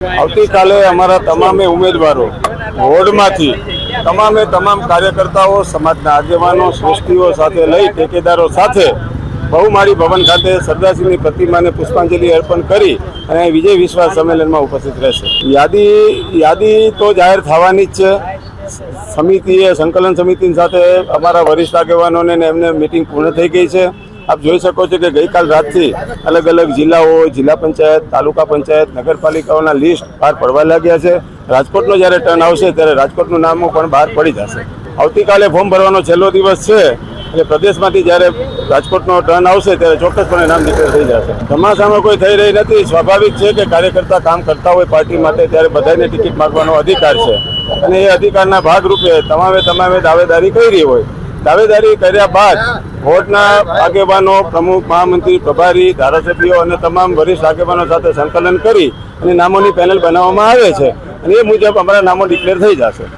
આવતીકાલે અમારા તમામે ઉમેદવારો વોર્ડમાંથી તમામ કાર્યકર્તાઓ સમાજના આગેવાનો શ્રેષ્ઠીઓ સાથે લઈ ઠેકેદારો સાથે બહુમાળી ભવન ખાતે સરદારશ્રીની પ્રતિમાને પુષ્પાંજલિ અર્પણ કરી અને વિજય વિશ્વાસ સંમેલનમાં ઉપસ્થિત રહેશે। યાદી તો જાહેર થવાની જ છે। સમિતિએ સંકલન સમિતિ સાથે અમારા વરિષ્ઠ આગેવાનોને એમને મિટિંગ પૂર્ણ થઈ ગઈ છે। આપ જોઈ શકો છો કે ગઈકાલ રાતથી અલગ અલગ જિલ્લાઓ, જિલ્લા પંચાયત, તાલુકા પંચાયત, નગરપાલિકાઓના લિસ્ટ બહાર પડવા લાગ્યા છે। રાજકોટનો જ્યારે ટર્ન આવશે ત્યારે રાજકોટનું નામ પણ બહાર પડી જશે। આવતીકાલે ફોર્મ ભરવાનો છેલ્લો દિવસ છે એટલે પ્રદેશમાંથી જ્યારે રાજકોટનો ટર્ન આવશે ત્યારે ચોક્કસપણે નામ ડિક્લેર થઈ જશે। ધમાસામાં કોઈ થઈ રહી નથી। સ્વાભાવિક છે કે કાર્યકર્તા કામ કરતા હોય પાર્ટી માટે ત્યારે બધાને ટિકિટ માગવાનો અધિકાર છે અને એ અધિકારના ભાગરૂપે તમામે દાવેદારી કરી હોય। દાવેદારી કર્યા બાદ વોર્ડના આગેવાનો, પ્રમુખ, મહામંત્રી, પ્રભારી, ધારાસભ્યો અને તમામ વરિષ્ઠ આગેવાનો સાથે સંકલન કરી અને નામોની પેનલ બનાવવામાં આવે છે અને એ મુજબ અમારા નામો ડિક્લેર થઈ જશે।